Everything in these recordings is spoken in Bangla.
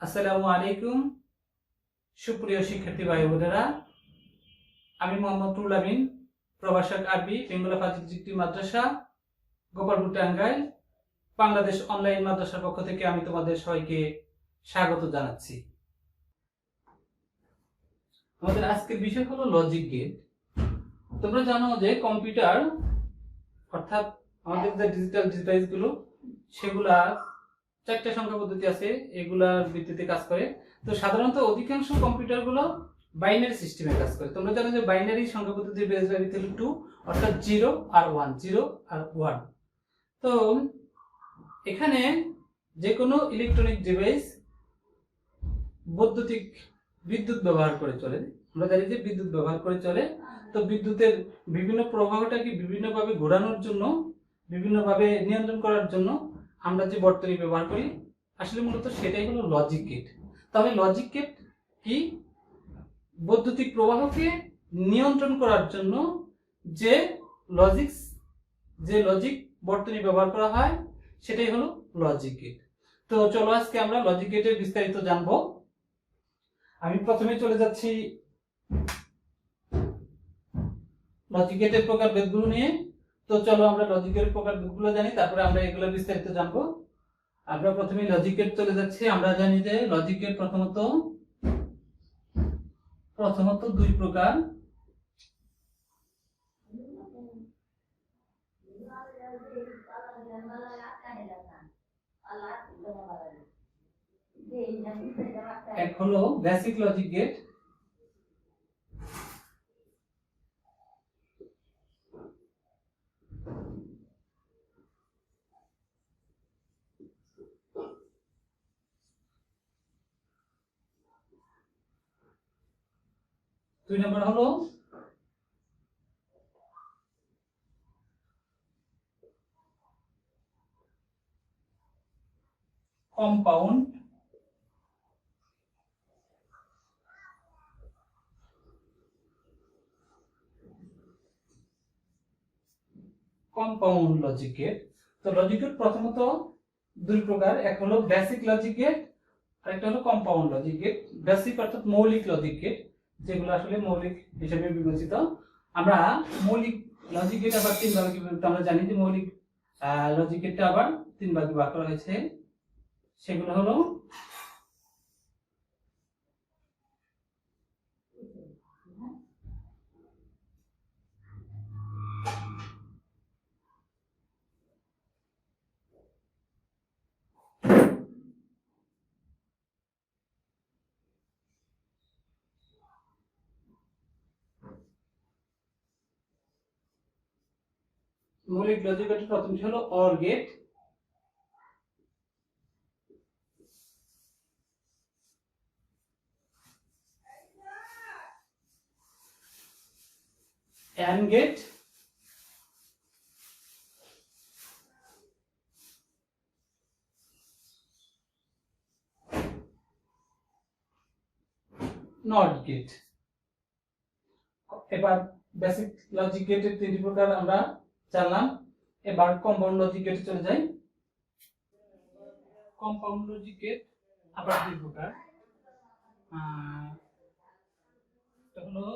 আসসালামু আলাইকুম সুপ্রিয় শিক্ষার্থী ভাই বোনেরা, আমি মোহাম্মদ রুহুল আমিন, প্রভাষক আরবি বেঙ্গলা ফাজিল জিক্তি মাদ্রাসা গোপালপুর টাঙ্গাইল বাংলাদেশ অনলাইন মাদ্রাসার পক্ষ থেকে আমি তোমাদের সবাইকে স্বাগত জানাচ্ছি। আমাদের আজকের বিষয় হলো লজিক গেট। তোমরা জানো যে কম্পিউটার অর্থাৎ আমাদের যে ডিজিটাল ডিভাইসগুলো সেগুলা চারটে সংখ্যা পদ্ধতি আছে, এগুলার ভিত্তিতে কাজ করে। তো সাধারণত অধিকাংশ কম্পিউটারগুলো বাইনারি সিস্টেমে কাজ করে। তোমরা জানো যে বাইনারি সংখ্যা পদ্ধতি বেস বাই 2, অর্থাৎ 0 আর 1, 0 আর 1। তো এখানে যে কোনো ইলেকট্রনিক ডিভাইস বৈদ্যুতিক বিদ্যুৎ ব্যবহার করে চলে। আমরা জানি যে বিদ্যুৎ ব্যবহার করে চলে। তো বিদ্যুতের বিভিন্ন প্রবাহটাকে বিভিন্নভাবে ঘোরানোর জন্য, বিভিন্নভাবে নিয়ন্ত্রণ করার জন্য আমরা যে বর্তনী ব্যবহার করি, আসলে মূলত সেটাই হলো লজিক গেট। তাহলে লজিক গেট কি? বৈদ্যুতিক প্রবাহকে নিয়ন্ত্রণ করার জন্য যে লজিক বর্তনী ব্যবহার করা হয় সেটাই হলো লজিক গেট। তো চলো আজকে আমরা লজিক গেটের বিস্তারিত জানবো। আমি প্রথমে চলে যাচ্ছি লজিক গেটের প্রকারভেদগুলো নিয়ে। তো চলো আমরা লজিক গেটের প্রকারভেদগুলো জানি, তারপরে আমরা এগুলো বিস্তারিত জানবো। আমরা প্রথমে লজিক গেট চলে যাচ্ছি। আমরা জানি যে লজিক গেট প্রথমত দুই প্রকার। এক হলো বেসিক লজিক গেট, দুই নম্বর হলো কম্পাউন্ড লজিক গেট। তো লজিক গেট প্রথমত দুই প্রকার, এক হলো বেসিক লজিক গেট আর একটা হলো কম্পাউন্ড লজিক গেট। বেসিক অর্থাৎ মৌলিক লজিক গেট, যেগুলো আসলে মৌলিক হিসেবে বিবেচিত। আমরা মৌলিক লজিক গেট আবার তিন ভাগে বিভক্ত। আমরা জানি যে মৌলিক লজিক গেটটা আবার তিন ভাগে ভাগ করা হয়েছে। সেগুলো হলো মৌলিক লজিক গেটের প্রথমটি হলো or gate, and gate, not gate. এবার বেসিক লজিক গেটের তিনটি প্রকার আমরা জানলাম। এবার কম্পাউন্ড লজিক গেটে চলে যাই। কম্পাউন্ড লজিক গেট আবার দুই প্রকার। হলো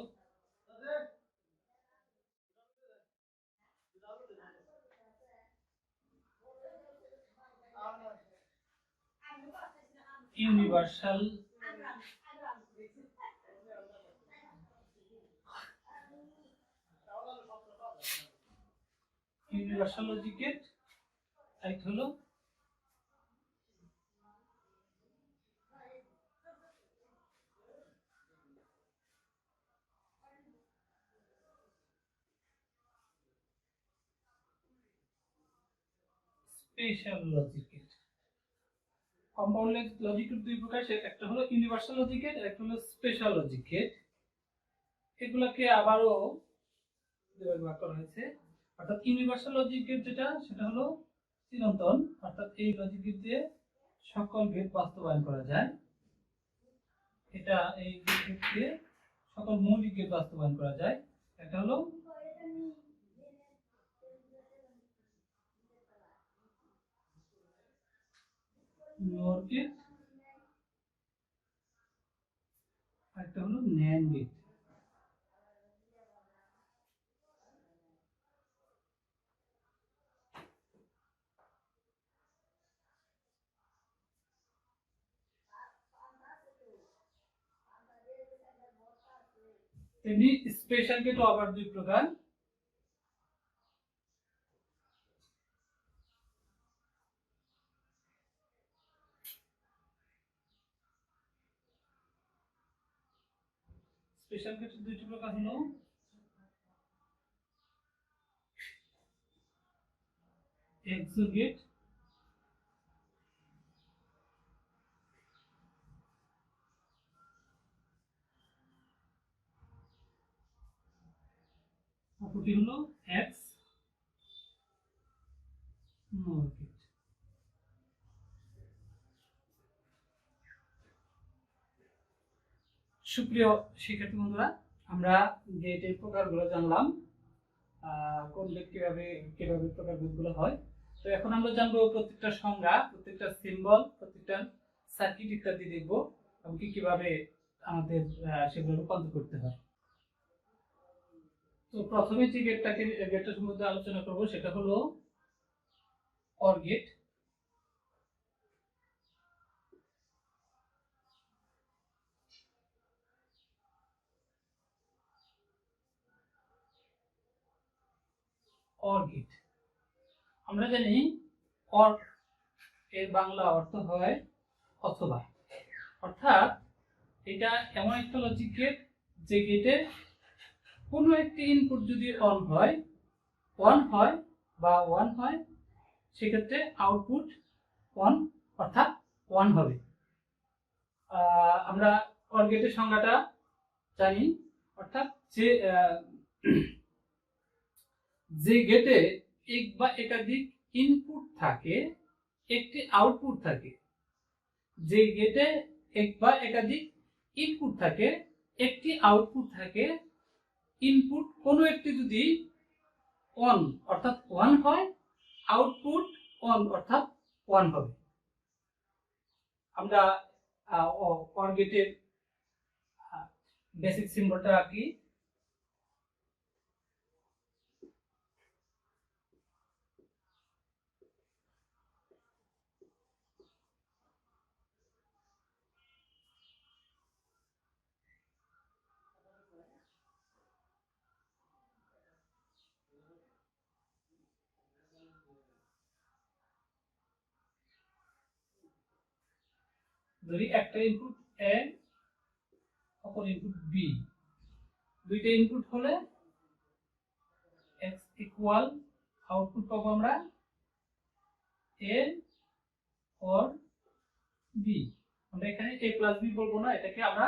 ইউনিভার্সাল লজিক গেট, একটা হলো special logic gate. Compound logic gate দুই প্রকার, একটা হলো ইউনিভার্সাল লজিক গেট আর একটা হলো স্পেশাল লজিক গেট। এগুলাকে আবারও দুভাগে ভাগ করা হয়েছে। অর্থাৎ ইউনিভার্সাল লজিক গেট যেটা, সেটা হলো চিরন্তন, অর্থাৎ এই লজিক গেট দিয়ে সকল গেট বাস্তবায়ন করা যায়। এটা এই গেট দিয়ে সকল মৌলিক গেট বাস্তবায়ন করা যায়। একটা হলো নর গেট আরেকটা হলো ন্যান্ড গেট। তেমনি স্পেশাল গেট আবার দুই প্রকার। স্পেশাল গেটের দুইটি প্রকার হলো এক্সো গেট অপরটি হলো এক্স নোর গেট। সুপ্রিয় শিক্ষার্থী বন্ধুরা, আমরা গেটের প্রকারগুলো জানলাম, কোন গেট কিভাবে কিভাবে প্রকারভেদগুলো হয়। তো এখন আমরা জানবো প্রত্যেকটা সংজ্ঞা, প্রত্যেকটা সিম্বল, প্রত্যেকটা সার্কিট ইত্যাদি দেখবো এবং কিভাবে আমাদের সেগুলো রূপান্তর করতে হয়। তো প্রথমে যে গেটটার সম্বন্ধে আলোচনা করব সেটা হলো অর গেট। অর গেট আমরা জানি অর এর বাংলা অর্থ হয় অথবা, অর্থাৎ এটা এমন একটা লজিক গেট যে গেটে কোনো একটি ইনপুট যদি অন হয় বা ওয়ান হয়, সেক্ষেত্রে আউটপুট অন অর্থাৎ ওয়ান হবে। আমরা অর গেটের সংজ্ঞাটা জানি, অর্থাৎ যে গেটে এক বা একাধিক ইনপুট থাকে, একটি আউটপুট থাকে। যে গেটে এক বা একাধিক ইনপুট থাকে, একটি আউটপুট থাকে, ইনপুট কোনো একটি যদি অন অর্থাৎ ওয়ান হয়, আউটপুট অন অর্থাৎ ওয়ান হবে। আমরা অর গেটের বেসিক সিম্বলটা আঁকি। ধরি একটা ইনপুট এ, অপর ইনপুট বি, দুইটা ইনপুট হলে এক্স ইকুয়াল আউটপুট পাবো আমরা এ অর বি। আমরা এখানে এ প্লাস বি বলবো না, এটাকে আমরা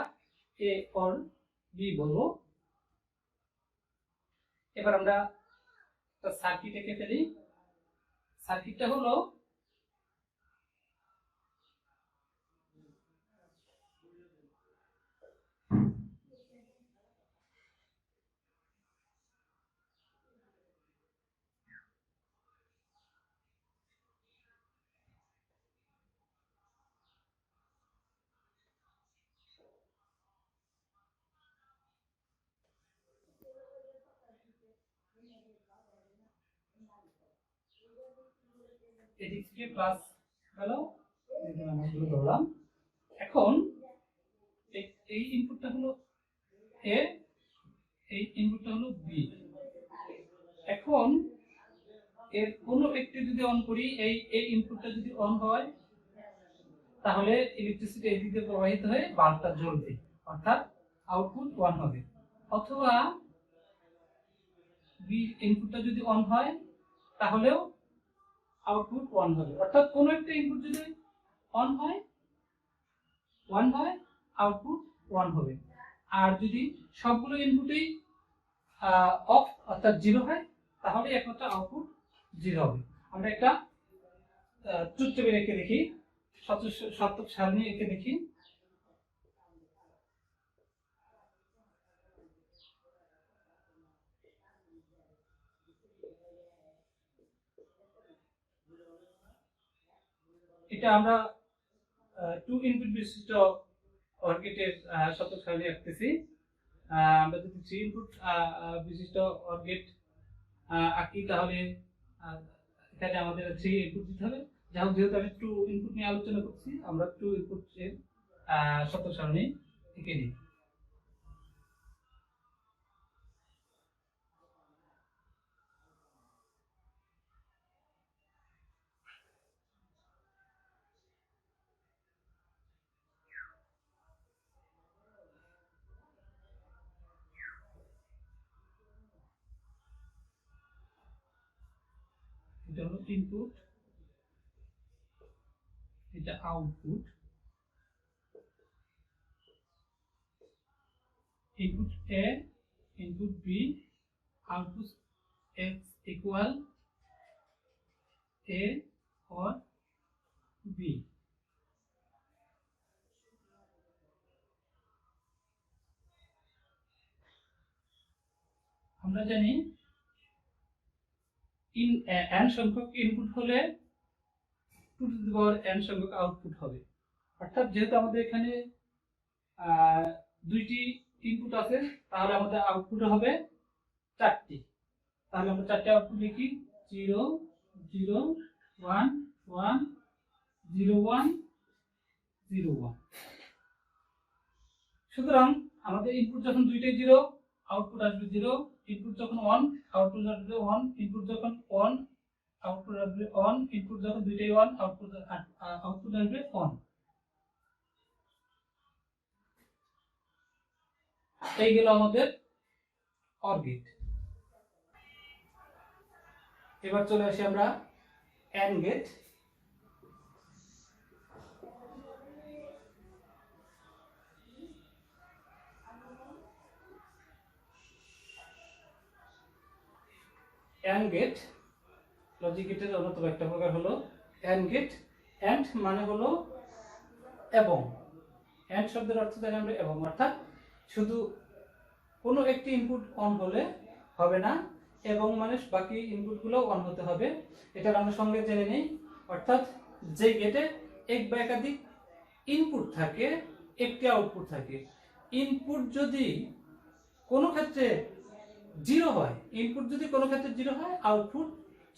এ অর বি বলবো। এবার আমরা সার্কিট এঁকে ফেলি। সার্কিটটা হলো এদিক থেকে প্লাস গেল, আমরা ধরলাম। এখন এই ইনপুটটা হলো এ, এই ইনপুটটা হলো বি। এখন এর কোনো একটি যদি অন করি, এই ইনপুটটা যদি অন হয়, তাহলে ইলেকট্রিসিটি এই দিকে প্রবাহিত হয়ে বাল্বটা জ্বলবে, অর্থাৎ আউটপুট ওয়ান হবে। অথবা বি ইনপুটটা যদি অন হয়, তাহলেও আউটপুট ওয়ান হবে। অর্থাৎ কোনো একটা ইনপুট যদি অন হয়, ওয়ান হয়, আউটপুট ওয়ান হবে। আর যদি সবগুলো ইনপুটই অফ অর্থাৎ জিরো হয়, তাহলে একমাত্র আউটপুট জিরো হবে। আমরা একটা চুপচাপে রেখে দেখি, শতক সারণী এঁকে দেখি। এটা আমরা টু ইনপুট বিশিষ্ট অর গেটের শতক সারণী আঁকতেছি। আমরা যদি 3 ইনপুট বিশিষ্ট অর গেট আঁকি তাহলে এখানে আমাদের 3 ইনপুট দিতে হবে। যাই হোক, যেহেতু আমি 2 ইনপুট নিয়ে আলোচনা করছি, আমরা 2 ইনপুট এর শতক সারণী এঁকে নিই। এটা হলো ইনপুট, এটা output. Input A, input B, output X equal A or B. আমরা জানি n সংখ্যক ইনপুট হলে 2 টু দি পাওয়ার n সংখ্যক আউটপুট হবে। অর্থাৎ যেহেতু আমাদের এখানে দুইটি ইনপুট আছে, তাহলে আমাদের আউটপুট হবে 4টি। তাহলে আমরা 4টি আউটপুট লিখি, 0 0 1 1 0 1 0 1। সুতরাং আমাদের ইনপুট যখন দুইটাই 0, আউটপুট আসবে 0। ইনপুট যখন 1, আউটপুট আসবে 1। ইনপুট যখন 1, আউটপুট আসবে 1। ইনপুট যখন দুইটাই 1, আউটপুট আসবে 1। এই গেল আমাদের অর গেট। এবার চলে আসি আমরা and gate. And gate logic গেটের অন্যতম একটা প্রকার হলো এন্ড গেট। এন্ড মানে হলো এবং। এন্ড শব্দের অর্থ জানি আমরা এবং, অর্থাৎ শুধু কোনো একটি ইনপুট অন হলে হবে না, এবং মানে বাকি ইনপুটগুলো অন হতে হবে। এটার আমরা সঙ্গে জেনে নেই। অর্থাৎ যে গেটে এক বা একাধিক ইনপুট থাকে, একটি আউটপুট থাকে। ইনপুট যদি কোনো ক্ষেত্রে 0 হয়, ইনপুট যদি কোনো ক্ষেত্রে 0 হয়, আউটপুট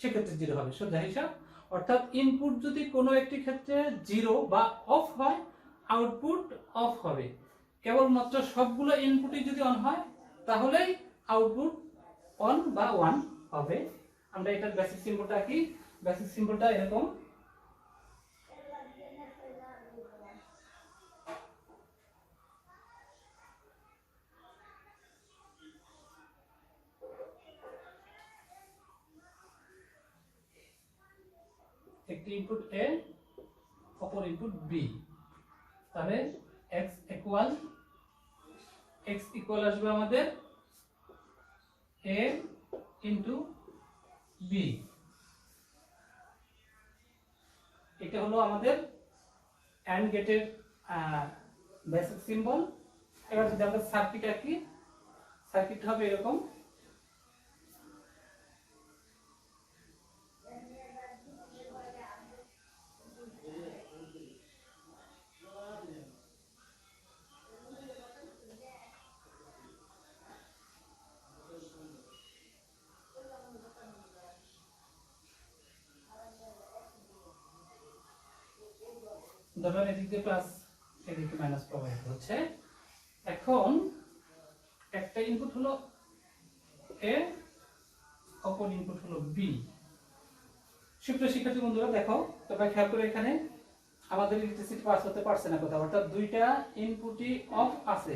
সেক্ষেত্রে 0 হবে, সোজা হিসাব। অর্থাৎ ইনপুট যদি কোনো একটি ক্ষেত্রে 0 বা অফ হয়, আউটপুট অফ হবে। কেবলমাত্র সবগুলো ইনপুটই যদি অন হয়, তাহলেই আউটপুট অন বা 1 হবে। আমরা এটার বেসিক সিম্বলটা আঁকি। বেসিক সিম্বলটা এরকম। একটি ইনপুট এ, অপর ইনপুট বি। তাহলে x ইকুয়াল আসবে আমাদের a ইনটু b। এটা হলো আমাদের এন্ড গেটের বেসিক সিম্বল। এবার যদি আমরা সার্কিট আঁকি, সার্কিট হবে এরকম। ধরুন এদিক দিয়ে প্লাস, এদিকে মাইনাস প্রবাহিত হচ্ছে। এখন একটা ইনপুট হলো এ, অপর ইনপুট হলো বি। সুপ্রিয় শিক্ষার্থী বন্ধুরা, দেখো তোমরা খেয়াল করে, এখানে আমাদের ইলেকট্রিসিটি পাস হতে পারছে না কোথাও। অর্থাৎ দুইটা ইনপুটই অফ আছে,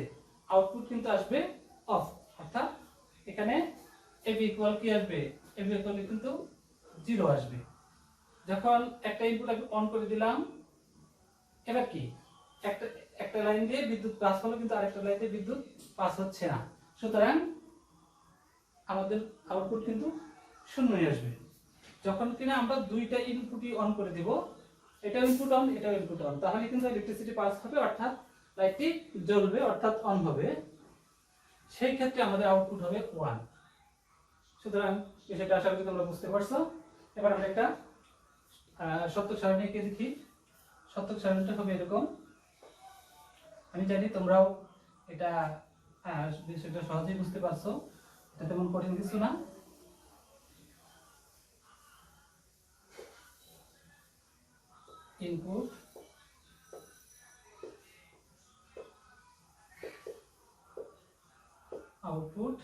আউটপুট কিন্তু আসবে অফ। অর্থাৎ এখানে এবি ইকুয়াল কি আসবে? এবি ইকুয়াল কিন্তু 0 আসবে। যখন একটা ইনপুট অন করে দিলাম, এবার কি একটা লাইন দিয়ে বিদ্যুৎ পাস হলো, কিন্তু আরেকটা লাইন দিয়ে বিদ্যুৎ পাস হচ্ছে না। সুতরাং আমাদের আউটপুট কিন্তু শূন্যই আসবে। যখন কিনা আমরা দুইটা ইনপুটই অন করে দিব, এটা ইনপুট অন, এটা ইনপুট অন, তাহলে কিন্তু ইলেকট্রিসিটি পাস হবে, অর্থাৎ লাইটটি জ্বলবে, অর্থাৎ অন হবে। সেই ক্ষেত্রে আমাদের আউটপুট হবে 1। সুতরাং বিষয়টা আশা করি তোমরা বুঝতে পারছো। এবার আমরা একটা সত্যক সারণীকে দেখি। সত্যক সারণীটা হবে এরকম। আমি জানি তোমরাও এটা বিষয়টা সহজেই বুঝতে পারছো, এটা তেমন কঠিন কিছু না। ইনপুট আউটপুট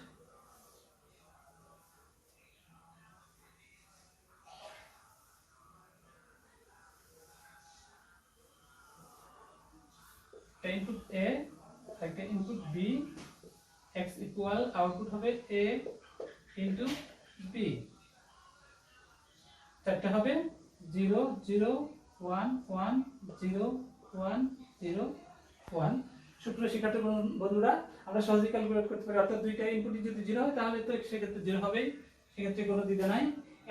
ইনপুট এ একটা input B, X equal output হবে এ ইন্টু বি, চারটা হবে 0 0 1 1 0 1 0 1। সুপ্রিয় শিক্ষার্থী বন্ধুরা, আমরা সহজেই ক্যালকুলেট করতে পারি, অর্থাৎ দুইটা ইনপুট যদি 0 হয় তাহলে তো সেক্ষেত্রে 0 হবেই, সেক্ষেত্রে কোনো দ্বিধা নাই।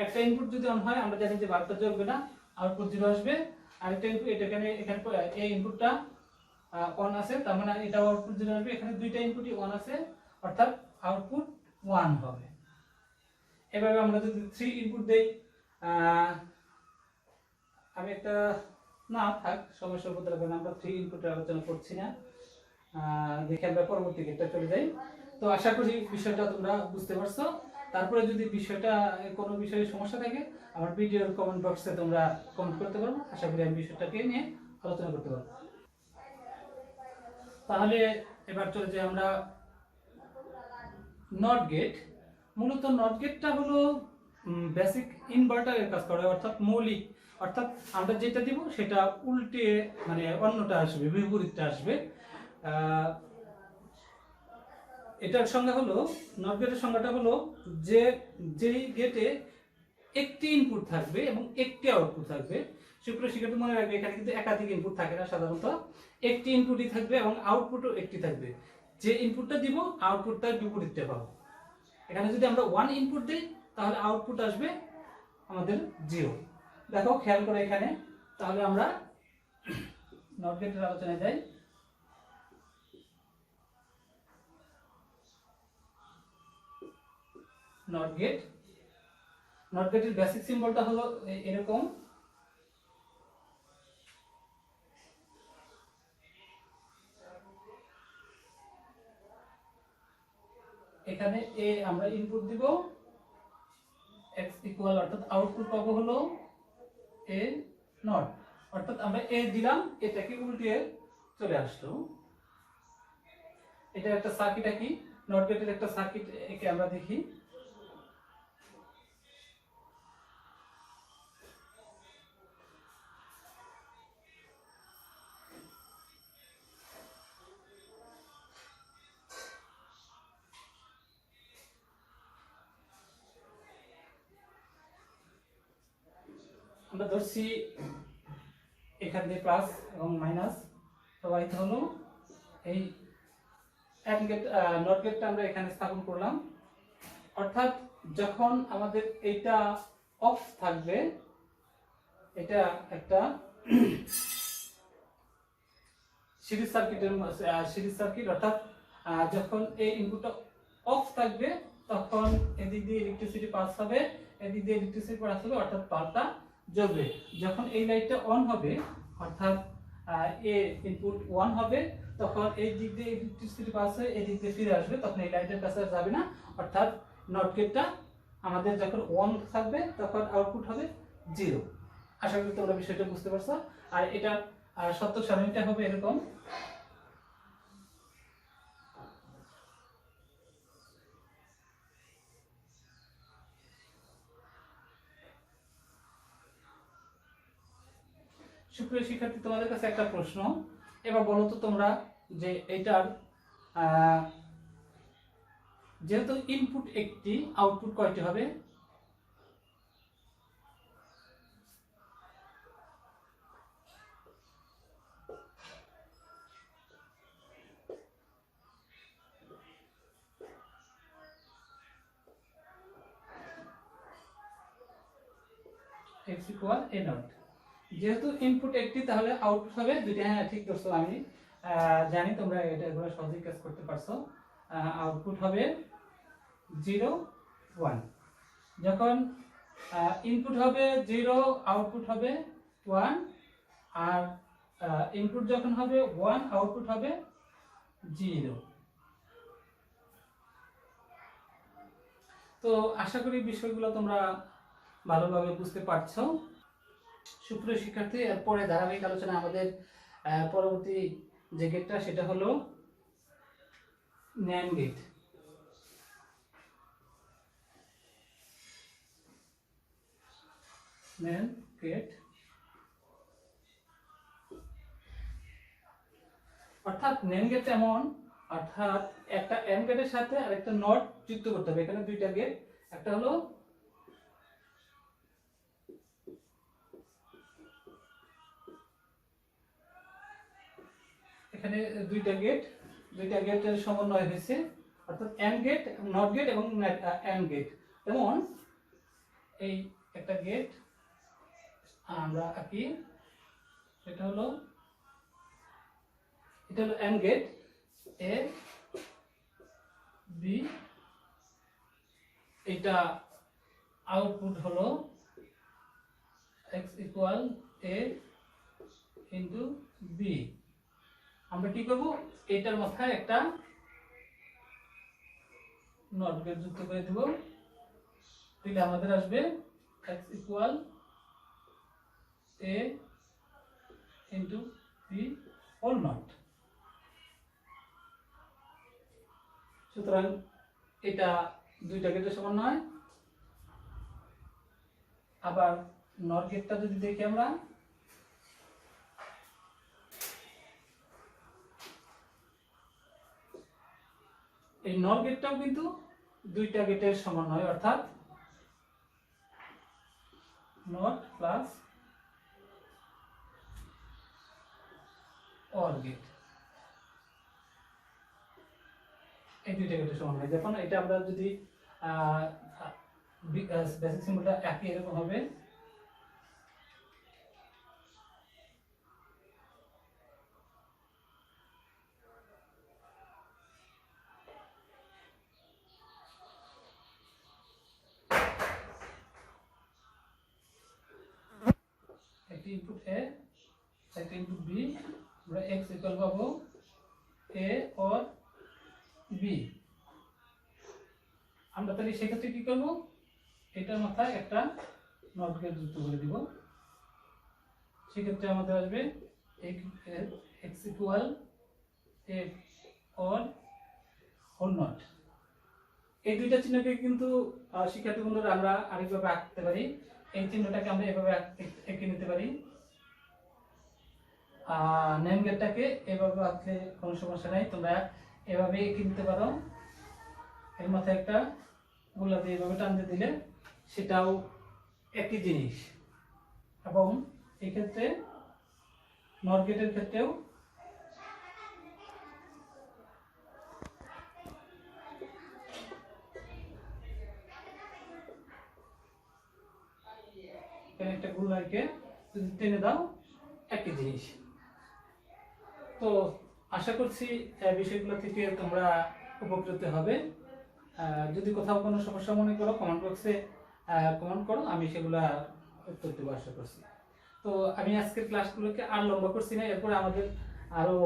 একটা ইনপুট যদি অন হয় আমরা জানি যে বারটা জ্বলবে না, আউটপুট 0 আসবে। আরেকটা ইনপুট এখানে এই ইনপুটটা অন আছে, তার মানে এটাও আউটপুট 0 আসবে। এখানে দুইটা ইনপুটই অন আছে, অর্থাৎ আউটপুট 1 হবে। এভাবে আমরা যদি 3 ইনপুট দেই, আমি একটা না থাক সমস্যা হতে পারে না, আমরা 3 ইনপুটের আলোচনা করছি না, দেখে আমরা পরবর্তী ক্ষেত্রে চলে যাই। তো আশা করি বিষয়টা তোমরা বুঝতে পারছো। তারপরে যদি বিষয়টা কোনো বিষয়ে সমস্যা থাকে আমার ভিডিওর কমেন্ট বক্সে তোমরা কমেন্ট করতে পারো, আশা করি আমি বিষয়টাকে নিয়ে আলোচনা করতে পারবো। তাহলে এবার চলে যাই আমরা নট গেট। মূলত নট গেটটা হলো বেসিক ইনভার্টারের কাজ করে, অর্থাৎ মৌলিক, অর্থাৎ আমরা যেটা দিব সেটা উল্টে মানে অন্যটা আসবে, বিপরীতটা আসবে। এটার সংজ্ঞা হলো, নট গেটের সংজ্ঞাটা হলো যে যেই গেটে একটি ইনপুট থাকবে এবং একটি আউটপুট থাকবে। সুপ্রিয় শিক্ষার্থী মনে রাখবে, এখানে কিন্তু একাধিক ইনপুট থাকে না, সাধারণত একটি ইনপুটই থাকবে এবং আউটপুটও একটি থাকবে। যে ইনপুটটা দিব আউটপুটটার বিপরীতটা পাবো। এখানে যদি আমরা 1 ইনপুট দিই তাহলে আউটপুট আসবে আমাদের 0। দেখো খেয়াল করে এখানে, তাহলে আমরা নট গেটের আলোচনায় যাই। নট গেটের বেসিক সিম্বলটা হলো এরকম। এখানে এ আমরা ইনপুট দিব, x ইকুয়াল অর্থাৎ আউটপুট পাবো হলো এ নট, অর্থাৎ আমরা এ দিলাম, এটাকে উল্টিয়ে চলে আসলো। এটা একটা সার্কিট, কি নট গেটের একটা সার্কিট, একে আমরা দেখি। আমরা ধরছি এখান দিয়ে প্লাস এবং মাইনাস প্রবাহিত হলো। এই নট গেটটা আমরা এখানে স্থাপন করলাম, অর্থাৎ যখন আমাদের এইটা অফ থাকবে, এটা একটা সিরিজ সার্কিট, অর্থাৎ যখন এই ইনপুটটা অফ থাকবে তখন এদিক দিয়ে ইলেকট্রিসিটি পাস হবে, এদিক দিয়ে ইলেকট্রিসিটি পাস হবে, অর্থাৎ বাল্বটা জ্বলবে। যখন এই লাইটটা অন হবে, অর্থাৎ এ ইনপুট 1 হবে, তখন এই দিক দিয়ে ইলেকট্রিসিটি পাস হয়ে এই দিক দিয়ে ফিরে আসবে, তখন এই লাইটের কাছে আর যাবে না। অর্থাৎ নট গেটটা আমাদের যখন 1 থাকবে তখন আউটপুট হবে 0। আশা করি তোমরা বিষয়টা বুঝতে পারছো। আর এটা সত্য সারণীটা হবে এরকম। সুপ্রিয় শিক্ষার্থী, তোমাদের কাছে একটা প্রশ্ন, এবার বলো তো তোমরা যে এইটার যেহেতু ইনপুট একটি, আউটপুট কয়টি হবে? x equal a not. যেহেতু ইনপুট একটি তাহলে আউটপুট হবে দুইটা। হ্যাঁ ঠিক ধরছো, আমি জানি তোমরা এগুলো সহজেই কাজ করতে পারছো। আউটপুট হবে 0 1। যখন ইনপুট হবে 0, আউটপুট হবে 1, আর ইনপুট যখন হবে 1, আউটপুট হবে 0। তো আশা করি বিষয়গুলো তোমরা ভালোভাবে বুঝতে পারছো। সুপ্রিয় শিক্ষার্থী, এরপরে ধারাবাহিক আলোচনা আমাদের পরবর্তী যে গেটটা সেটা হলো NAND গেট। NAND গেট অর্থাৎ NAND গেট এমন, অর্থাৎ একটা AND গেটের সাথে আরেকটা নট যুক্ত করতে হবে। এখানে দুইটা গেট, একটা হলো এখানে দুইটা গেটের সমন্বয় হয়েছে, অর্থাৎ AND গেট, নট গেট এবং AND গেট। যেমন এই একটা গেট আমরা আঁকি, এটা হলো AND গেট, A B, এটা আউটপুট হলো x equal A into B। আমরা কি করব, এটার মাথায় একটা নট গেট যুক্ত করে দেব, তাহলে আমাদের আসবে x equal A into B whole not. সুতরাং এটা দুইটা গেটের সমান নয়। আবার নট গেটটা যদি দেখি আমরা, এই নট গেটটাও কিন্তু দুইটা গেটের সমন্বয়, অর্থাৎ নট প্লাস অর গেট, এই দুইটা গেটের সমন্বয়। দেখুন এটা আমরা যদি বেসিক সিম্বলটা একই এরকম হবে, একটি ইনপুট A, একটা ইনপুট B, আমরা x ইকুয়াল পাবো A অর B। আমরা তাহলে সেক্ষেত্রে কি করব, এটার মাথায় একটা নট গেট যুক্ত করে দিব। সেক্ষেত্রে আমাদের আসবে x equal A or whole not. এই দুইটা চিহ্নকে কিন্তু শিক্ষার্থী বন্ধুরা আমরা আরেকভাবে আঁকতে পারি। এই চিহ্নটাকে আমরা এভাবে এঁকে নিতে পারি, NAND গেটটাকে এভাবে আঁকলে কোনো সমস্যা নাই, তোমরা এভাবে এঁকে নিতে পারো। এর মাথায় একটা গোলা দিয়ে এভাবে টানতে দিলে সেটাও একই জিনিস। এবং এই ক্ষেত্রে নট গেটের ক্ষেত্রেও একটা গোলাকে যদি টেনে দাও একই জিনিস। তো আশা করছি বিষয়গুলো থেকে তোমরা উপকৃত হবে। যদি কোথাও কোনো সমস্যা মনে করো কমেন্ট বক্সে কমেন্ট করো, আমি সেগুলা উত্তর দেবো আশা করছি। তো আমি আজকের ক্লাসগুলোকে আর লম্বা করছি না। এরপরে আমাদের আরও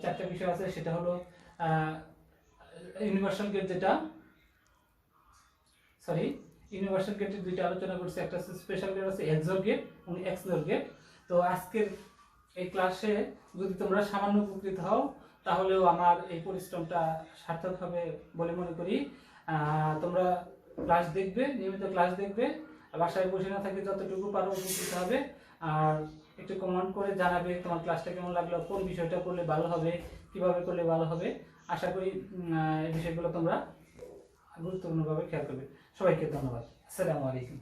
চারটা বিষয় আছে, সেটা হলো ইউনিভার্সাল গেট, ইউনিভার্সাল গেটের দুইটা আলোচনা করছি, একটা হচ্ছে স্পেশাল গেট আছে এক্সর গেট এবং এক্সনর গেট। তো আজকের এই ক্লাসে যদি তোমরা সামান্য উপকৃত হও তাহলেও আমার এই পরিশ্রমটা সার্থক হবে বলে মনে করি। তোমরা ক্লাস দেখবে, নিয়মিত ক্লাস দেখবে, বাসায় বসে না থাকলে যতটুকু পারো উপকৃত হবে। আর একটু কমেন্ট করে জানাবে তোমার ক্লাসটা কেমন লাগলো, কোন বিষয়টা করলে ভালো হবে, কিভাবে করলে ভালো হবে। আশা করি এই বিষয়গুলো তোমরা গুরুত্বপূর্ণভাবে খেয়াল করবে। সবাইকে ধন্যবাদ। আসসালামু আলাইকুম।